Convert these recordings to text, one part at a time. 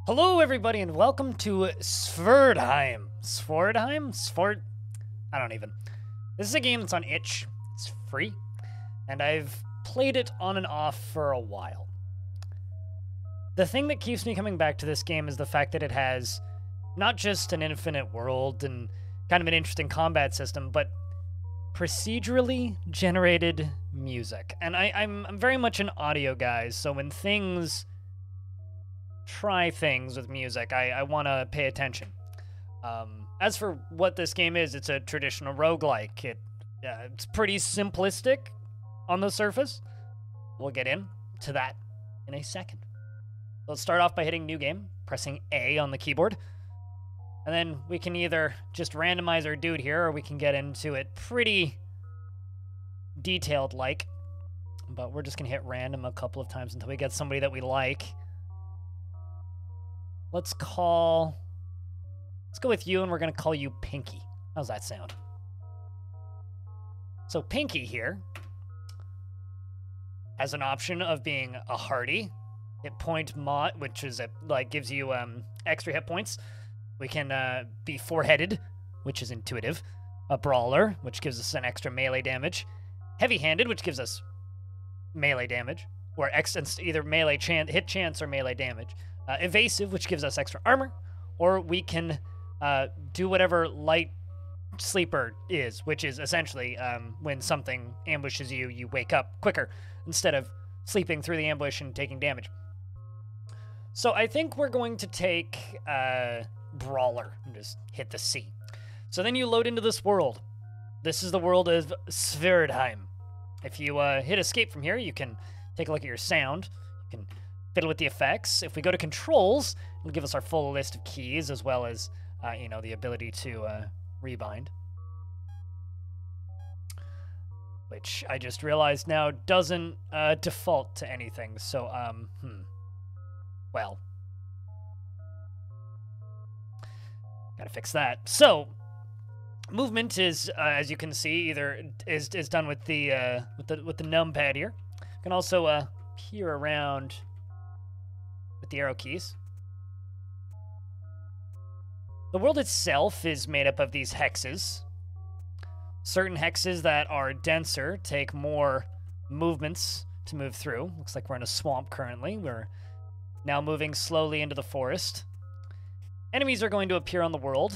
Hello, everybody, and welcome to Sverdheim. Sverdheim? I don't even. This is a game that's on itch. It's free, and I've played it on and off for a while. The thing that keeps me coming back to this game is the fact that it has not just an infinite world and kind of an interesting combat system, but procedurally generated music. And I'm very much an audio guy, so when things try things with music, I want to pay attention. As for what this game is, it's a traditional roguelike. It's pretty simplistic on the surface. We'll get into that in a second. Let's start off by hitting New Game, pressing A on the keyboard. And then we can either just randomize our dude here, or we can get into it pretty detailed-like. But we're just going to hit random a couple of times until we get somebody that we like. Let's go with you, and we're going to call you Pinky. How's that sound? So Pinky here has an option of being a hardy, hit point mod, which is gives you extra hit points. We can be four-headed, which is intuitive. A brawler, which gives us an extra melee damage. Heavy-handed, which gives us melee damage, or either melee hit chance or melee damage. Evasive, which gives us extra armor, or we can do whatever light sleeper is, which is essentially when something ambushes you, you wake up quicker instead of sleeping through the ambush and taking damage. So I think we're going to take Brawler and just hit the C. So then you load into this world. This is the world of Sverdheim. If you hit escape from here, you can take a look at your sound. You can fiddle with the effects. If we go to controls, it'll give us our full list of keys, as well as, the ability to rebind. Which I just realized now doesn't default to anything, so, well. Gotta fix that. So, movement is, as you can see, either is done with the numpad here. You can also peer around with the arrow keys. The world itself is made up of these hexes. Certain hexes that are denser take more movements to move through. Looks like we're in a swamp currently. We're now moving slowly into the forest. Enemies are going to appear on the world.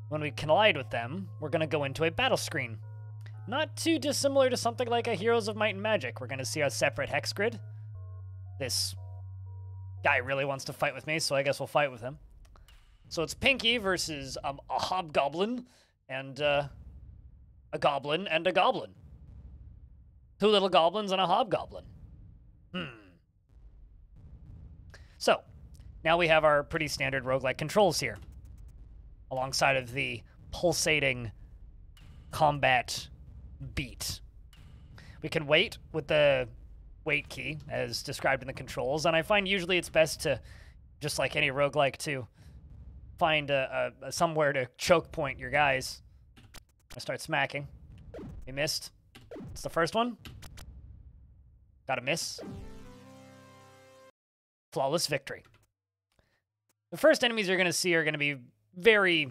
When we collide with them, we're going to go into a battle screen. Not too dissimilar to something like a Heroes of Might and Magic. We're going to see a separate hex grid. This guy really wants to fight with me, so I guess we'll fight with him. So it's Pinky versus a hobgoblin and a goblin and a goblin. Two little goblins and a hobgoblin. So, now we have our pretty standard roguelike controls here, alongside of the pulsating combat beat. We can wait with the wait key, as described in the controls, and I find usually it's best to, just like any roguelike, to find somewhere to choke point your guys. I start smacking. We missed. It's the first one. Got a miss. Flawless victory. The first enemies you're going to see are going to be very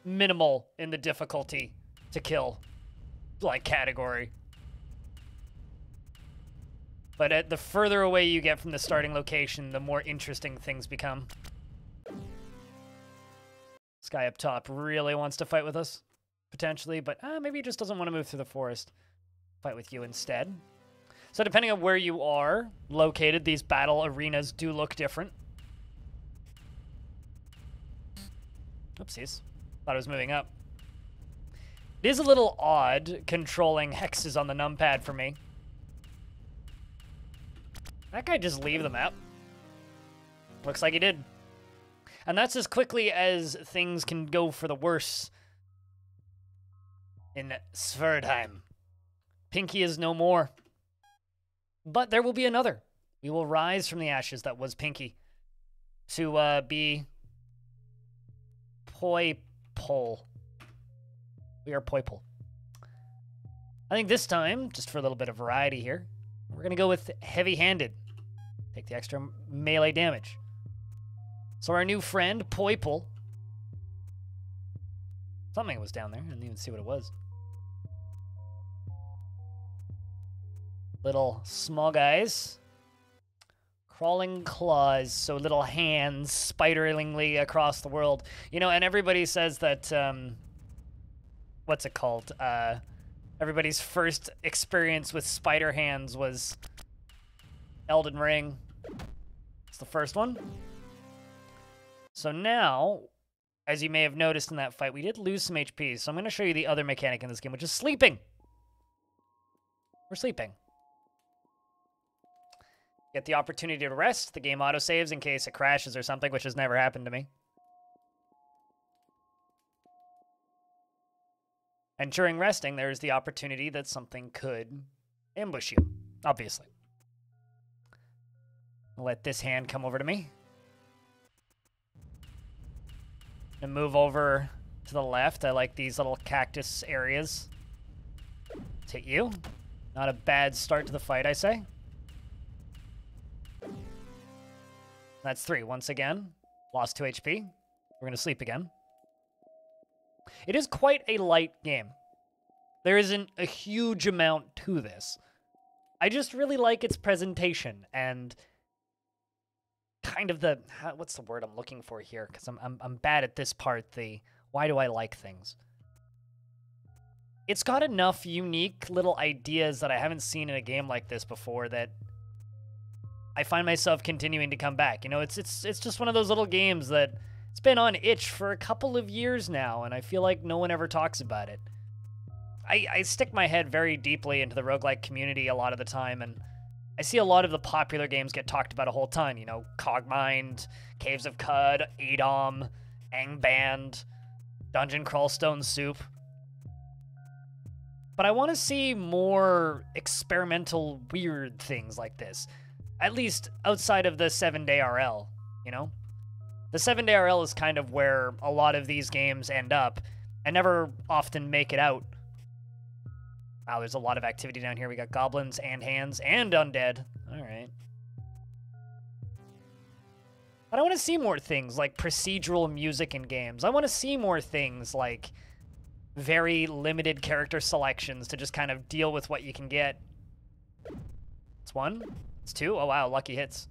minimal in the difficulty to kill, category. But the further away you get from the starting location, the more interesting things become. This guy up top really wants to fight with us, potentially, but maybe he just doesn't want to move through the forest. Fight with you instead. So depending on where you are located, these battle arenas do look different. Oopsies. Thought it was moving up. It is a little odd controlling hexes on the numpad for me. That guy just leave the map. Looks like he did. And that's as quickly as things can go for the worse in Sverdheim. Pinky is no more. But there will be another. We will rise from the ashes that was Pinky to be Poiple. We are Poiple. I think this time, just for a little bit of variety here, we're going to go with heavy-handed. Take the extra melee damage. So our new friend, Poiple. Something was down there. I didn't even see what it was. Little small guys. Crawling claws, so little hands spiderlingly across the world. You know, and everybody says that, what's it called? Everybody's first experience with spider hands was Elden Ring. It's the first one. So now, as you may have noticed in that fight, we did lose some HP, so I'm going to show you the other mechanic in this game, which is sleeping. We're sleeping. Get the opportunity to rest. The game autosaves in case it crashes or something, which has never happened to me. And during resting, there's the opportunity that something could ambush you, obviously. I'll let this hand come over to me. And move over to the left. I like these little cactus areas. Let's hit you. Not a bad start to the fight, I say. That's 3. Once again, lost 2 HP. We're going to sleep again. It is quite a light game. There isn't a huge amount to this. I just really like its presentation and kind of the... What's the word I'm looking for here? Because I'm bad at this part, the why do I like things. It's got enough unique little ideas that I haven't seen in a game like this before that I find myself continuing to come back. You know, it's just one of those little games that it's been on itch for a couple of years now, and I feel like no one ever talks about it. I stick my head very deeply into the roguelike community a lot of the time, and I see a lot of the popular games get talked about a whole ton. You know, Cogmind, Caves of Cud, Adom, Angband, Dungeon Crawl Stone Soup. But I want to see more experimental, weird things like this. At least outside of the 7-day RL, you know? The 7-day RL is kind of where a lot of these games end up and never often make it out. Wow, there's a lot of activity down here. We got goblins and hands and undead. All right. But I want to see more things like procedural music in games. I want to see more things like very limited character selections to just kind of deal with what you can get. It's 1. It's 2. Oh, wow. Lucky hits.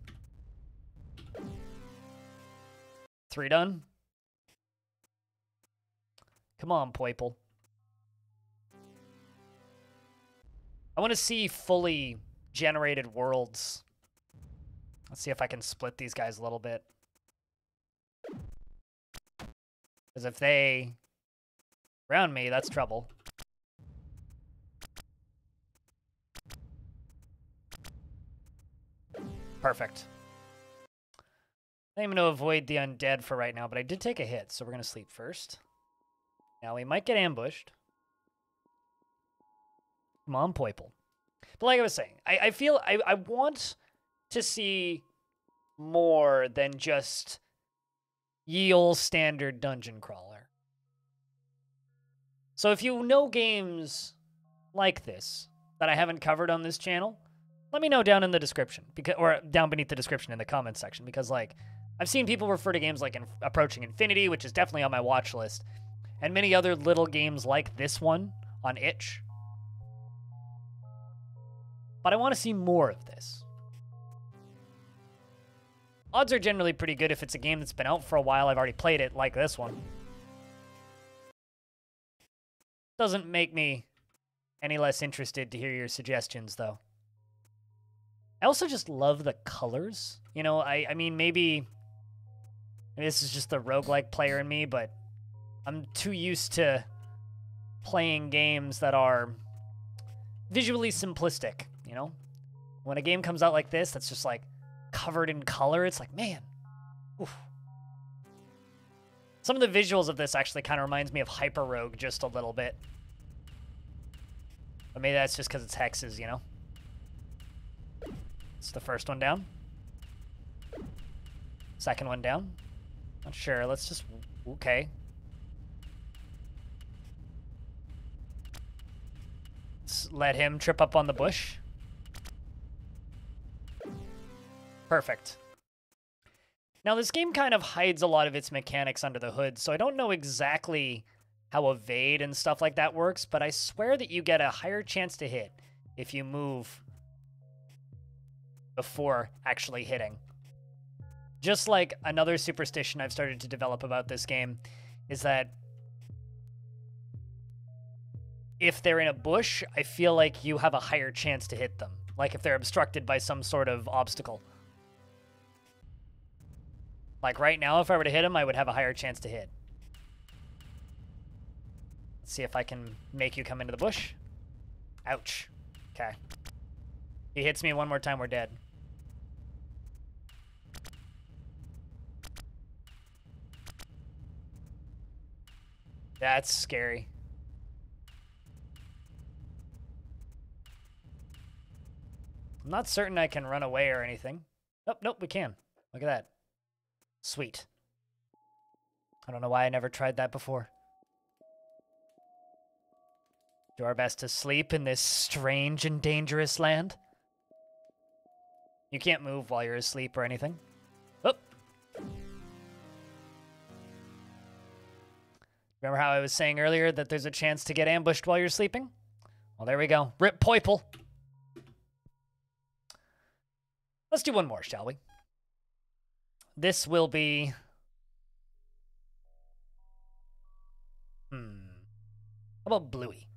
3 done. Come on, Poiple. I want to see fully generated worlds. Let's see if I can split these guys a little bit. Because if they round me, that's trouble. Perfect. I'm going to avoid the undead for right now, but I did take a hit, so we're going to sleep first. Now we might get ambushed. Come on, Poiple. But like I was saying, I feel I want to see more than just ye ol' standard dungeon crawler. So if you know games like this that I haven't covered on this channel, let me know down in the description, or down beneath the description in the comments section, because like I've seen people refer to games like Approaching Infinity, which is definitely on my watch list, and many other little games like this one on itch. But I want to see more of this. Odds are generally pretty good if it's a game that's been out for a while. I've already played it, like this one. Doesn't make me any less interested to hear your suggestions, though. I also just love the colors. You know, I mean, maybe this is just the roguelike player in me, but I'm too used to playing games that are visually simplistic, you know? When a game comes out like this that's just, like, covered in color, it's like, man, oof. Some of the visuals of this actually kind of reminds me of Hyper Rogue just a little bit. But maybe that's just because it's hexes, you know? It's the first one down. Second one down. Not sure. Let's just... Okay. Let's let him trip up on the bush. Perfect. Now, this game kind of hides a lot of its mechanics under the hood, so I don't know exactly how evade and stuff like that works, but I swear that you get a higher chance to hit if you move before actually hitting. Just like another superstition I've started to develop about this game is that if they're in a bush, I feel like you have a higher chance to hit them. Like if they're obstructed by some sort of obstacle. Like right now, if I were to hit him, I would have a higher chance to hit. Let's see if I can make you come into the bush. Ouch. Okay. He hits me one more time, we're dead. That's scary. I'm not certain I can run away or anything. Oh, nope, we can. Look at that. Sweet. I don't know why I never tried that before. Do our best to sleep in this strange and dangerous land. You can't move while you're asleep or anything. Oh. Remember how I was saying earlier that there's a chance to get ambushed while you're sleeping? Well, there we go. Rip Poiple. Let's do one more, shall we? This will be... How about Bluey?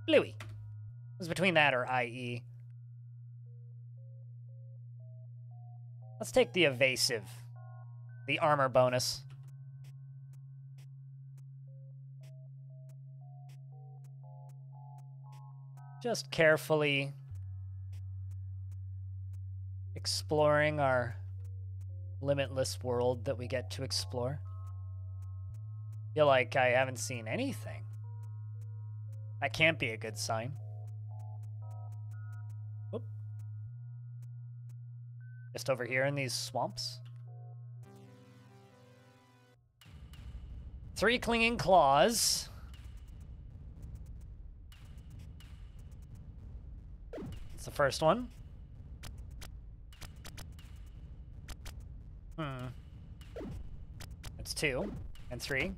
Bluey. It was between that or IE. Let's take the evasive. The armor bonus. Just carefully exploring our limitless world that we get to explore. Feel like I haven't seen anything. That can't be a good sign. Oop. Just over here in these swamps. 3 clinging claws. That's the first one. That's 2 and 3.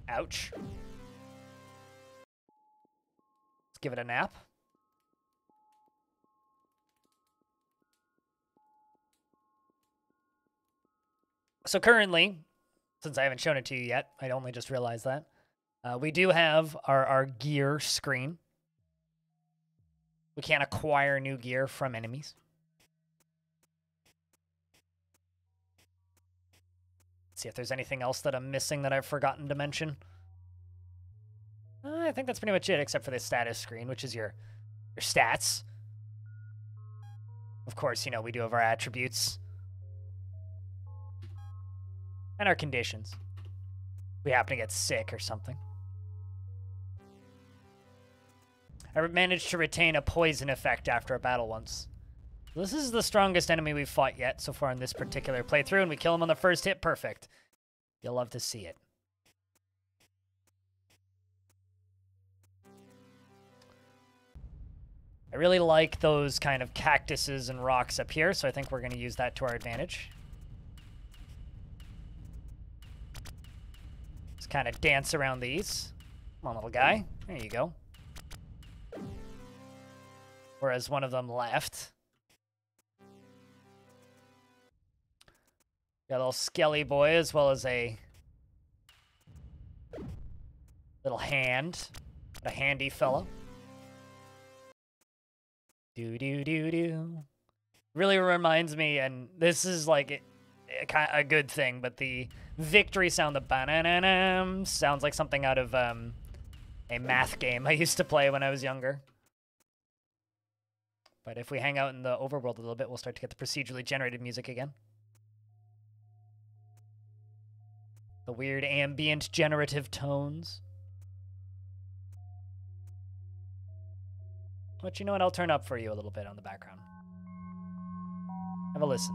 Ouch. Let's give it a nap. So currently, since I haven't shown it to you yet, I only just realized that, we do have our gear screen. We can't acquire new gear from enemies. Let's see if there's anything else that I'm missing that I've forgotten to mention. I think that's pretty much it, except for the status screen, which is your stats. Of course, you know, we do have our attributes. And our conditions. We happen to get sick or something. I managed to retain a poison effect after a battle once. This is the strongest enemy we've fought yet so far in this particular playthrough, and we kill him on the first hit. Perfect. You'll love to see it. I really like those kind of cactuses and rocks up here, so I think we're going to use that to our advantage. Just kind of dance around these. Come on, little guy. There you go. Whereas one of them left. Got a little skelly boy as well as a little hand. A handy fellow. Do-do-do-do. Really reminds me, and this is like a good thing, but the victory sound, the ba-na-na-na, sounds like something out of a math game I used to play when I was younger. But if we hang out in the overworld a little bit, we'll start to get the procedurally generated music again. The weird ambient generative tones. But you know what? I'll turn up for you a little bit on the background. Have a listen.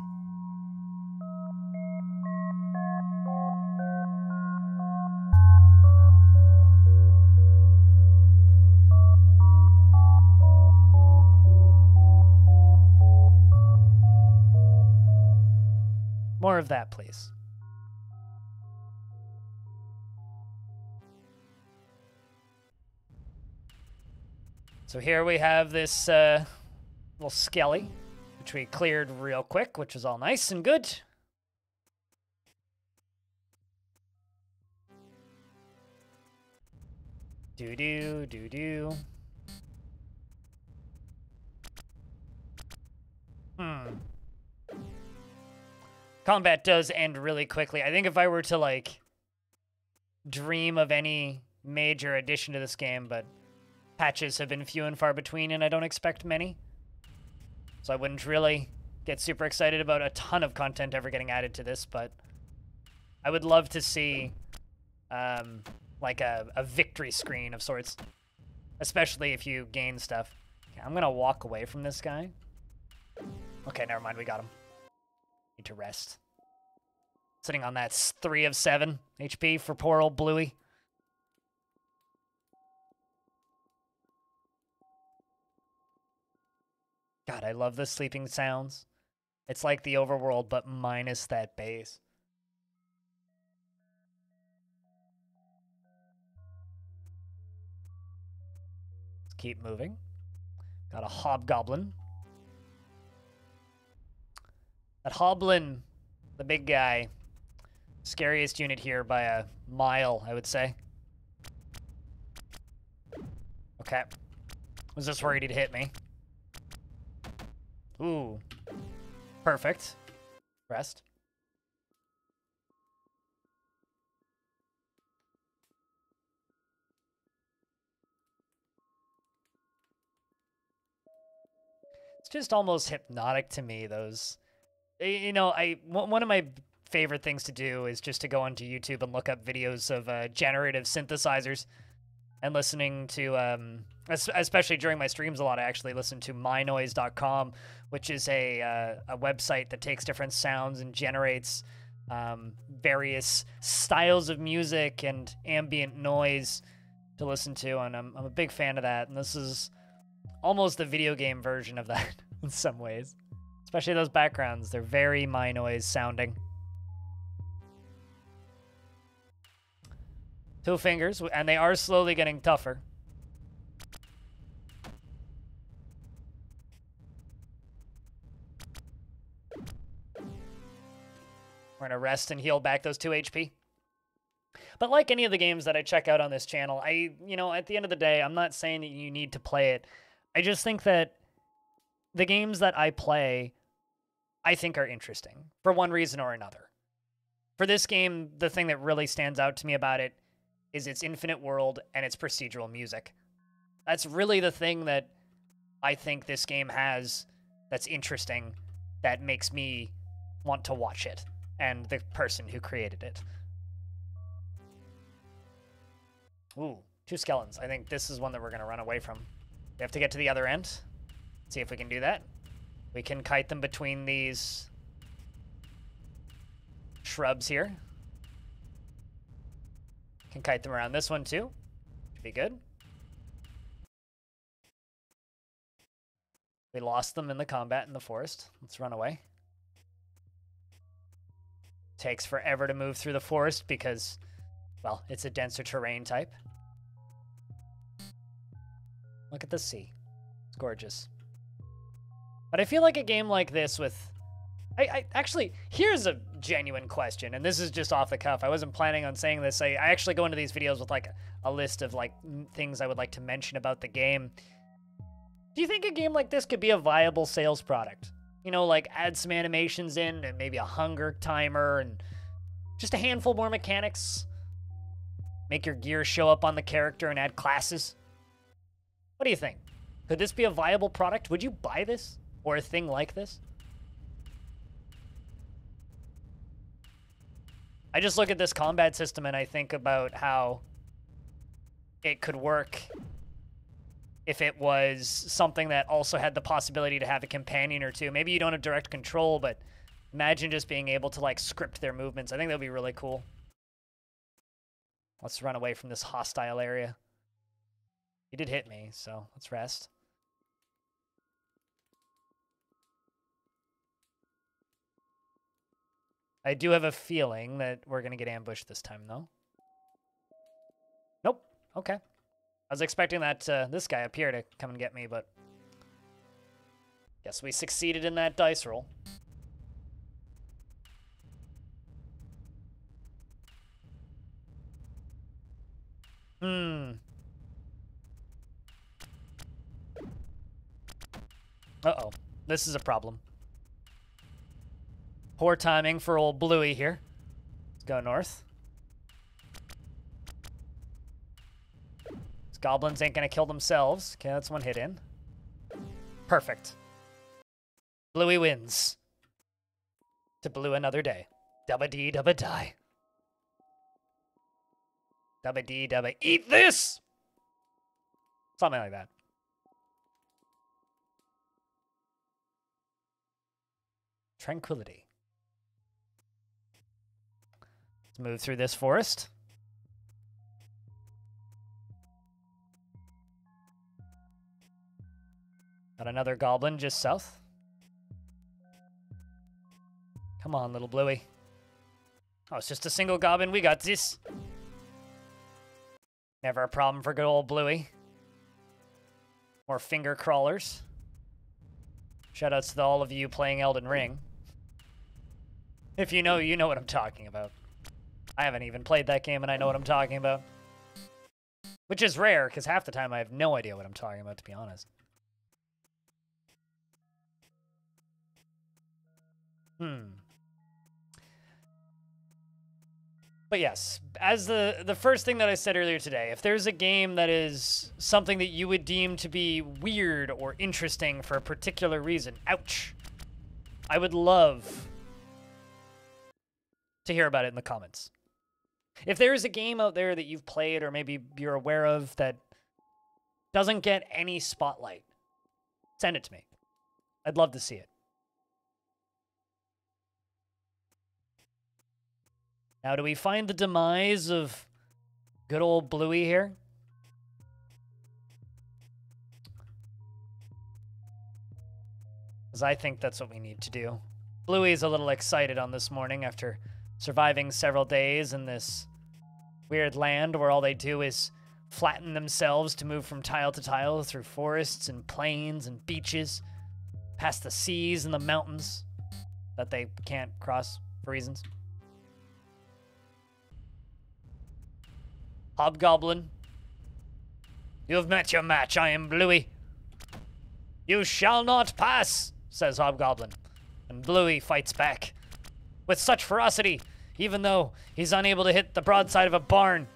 More of that, please. So here we have this little skelly, which we cleared real quick, which is all nice and good. Do-do, do-do. Combat does end really quickly. I think if I were to, like, dream of any major addition to this game, but patches have been few and far between, and I don't expect many. So I wouldn't really get super excited about a ton of content ever getting added to this, but I would love to see, like, a victory screen of sorts, especially if you gain stuff. Okay, I'm gonna walk away from this guy. Okay, never mind, we got him. Need to rest. Sitting on that 3 of 7 HP for poor old Bluey. God, I love the sleeping sounds. It's like the overworld, but minus that bass. Let's keep moving. Got a hobgoblin. That hoblin, the big guy, scariest unit here by a mile, I would say. Okay. Was just worried he'd hit me. Ooh. Perfect. Rest. It's just almost hypnotic to me, those... You know, one of my favorite things to do is just to go onto YouTube and look up videos of generative synthesizers and listening to, especially during my streams a lot, I actually listen to mynoise.com, which is a website that takes different sounds and generates various styles of music and ambient noise to listen to, and I'm a big fan of that, and this is almost the video game version of that in some ways. Especially those backgrounds, they're very my noise sounding. 2 fingers, and they are slowly getting tougher. We're gonna rest and heal back those 2 HP. But like any of the games that I check out on this channel, you know, at the end of the day, I'm not saying that you need to play it. I just think that the games that I play, I think are interesting for one reason or another. For this game, the thing that really stands out to me about it is its infinite world and its procedural music. That's really the thing that I think this game has that's interesting, that makes me want to watch it, and the person who created it. Ooh, 2 skeletons. I think this is one that we're going to run away from. We have to get to the other end. See if we can do that. We can kite them between these shrubs here. Can kite them around this one too. Should be good. We lost them in the combat in the forest. Let's run away. Takes forever to move through the forest because, well, it's a denser terrain type. Look at the sea. It's gorgeous. But I feel like a game like this with... actually, here's a genuine question, and this is just off the cuff. I wasn't planning on saying this. I actually go into these videos with, like, a list of, like, things I would like to mention about the game. Do you think a game like this could be a viable sales product? You know, like, add some animations in, and maybe a hunger timer, and just a handful more mechanics? Make your gear show up on the character and add classes? What do you think? Could this be a viable product? Would you buy this? Or a thing like this? I just look at this combat system and I think about how it could work if it was something that also had the possibility to have a companion or two. Maybe you don't have direct control, but imagine just being able to, like, script their movements. I think that would be really cool. Let's run away from this hostile area. He did hit me, so let's rest. I do have a feeling that we're going to get ambushed this time, though. Nope. Okay. I was expecting that this guy up here to come and get me, but guess we succeeded in that dice roll. Uh-oh. This is a problem. Poor timing for old Bluey here. Let's go north. These goblins ain't gonna kill themselves. Okay, that's one hit in. Perfect. Bluey wins. To blue another day. Dubba-dee, dubba-die. Dubba-dee, dubba. Eat this! Something like that. Tranquility. Let's move through this forest. Got another goblin just south. Come on, little Bluey. Oh, it's just a single goblin. We got this. Never a problem for good old Bluey. More finger crawlers. Shoutouts to all of you playing Elden Ring. If you know, you know what I'm talking about. I haven't even played that game and I know what I'm talking about. Which is rare, because half the time I have no idea what I'm talking about, to be honest. But yes, as the first thing that I said earlier today, if there's a game that is something that you would deem to be weird or interesting for a particular reason, ouch, I would love to hear about it in the comments. If there is a game out there that you've played or maybe you're aware of that doesn't get any spotlight, send it to me. I'd love to see it. Now, do we find the demise of good old Bluey here? Because I think that's what we need to do. Bluey's a little excited on this morning after surviving several days in this weird land where all they do is flatten themselves to move from tile to tile through forests and plains and beaches, past the seas and the mountains that they can't cross for reasons. Hobgoblin, you have met your match. I am Bluey. You shall not pass, says Hobgoblin. And Bluey fights back with such ferocity, even though he's unable to hit the broadside of a barn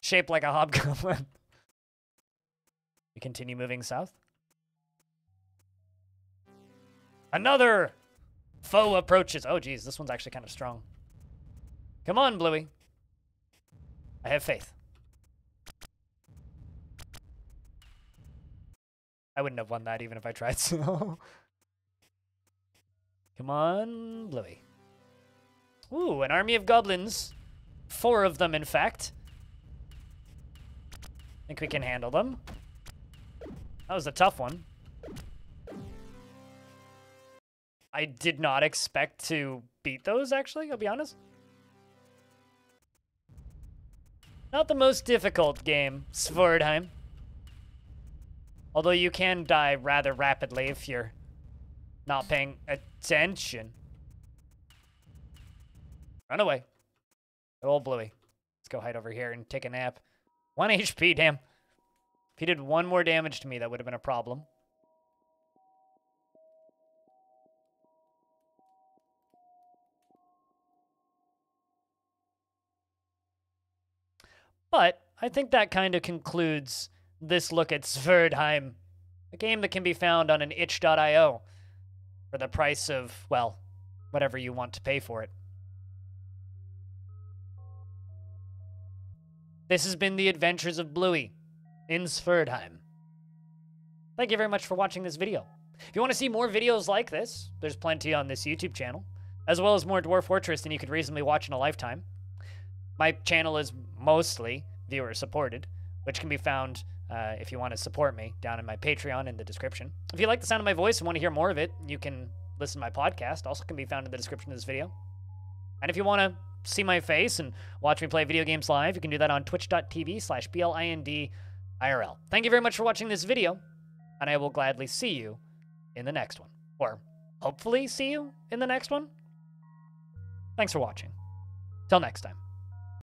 shaped like a hobgoblin. We continue moving south. Another foe approaches. Oh, geez, this one's actually kind of strong. Come on, Bluey. I have faith. I wouldn't have won that even if I tried so. Come on, Bluey. Ooh, an army of goblins. 4 of them, in fact. Think we can handle them. That was a tough one. I did not expect to beat those, actually, I'll be honest. Not the most difficult game, Sverdheim. Although you can die rather rapidly if you're not paying attention. Run away. Old Bluey. Let's go hide over here and take a nap. 1 HP, damn. If he did 1 more damage to me, that would have been a problem. But I think that kind of concludes this look at Sverdheim, a game that can be found on an itch.io for the price of, well, whatever you want to pay for it. This has been the Adventures of Bluey in Sverdheim. Thank you very much for watching this video. If you want to see more videos like this, there's plenty on this YouTube channel, as well as more Dwarf Fortress than you could reasonably watch in a lifetime. My channel is mostly viewer-supported, which can be found, if you want to support me, down in my Patreon in the description. If you like the sound of my voice and want to hear more of it, you can listen to my podcast, also can be found in the description of this video. And if you want to see my face and watch me play video games live, you can do that on twitch.tv/BLINDIRL. Thank you very much for watching this video, and I will gladly see you in the next one. Or hopefully see you in the next one. Thanks for watching. Till next time.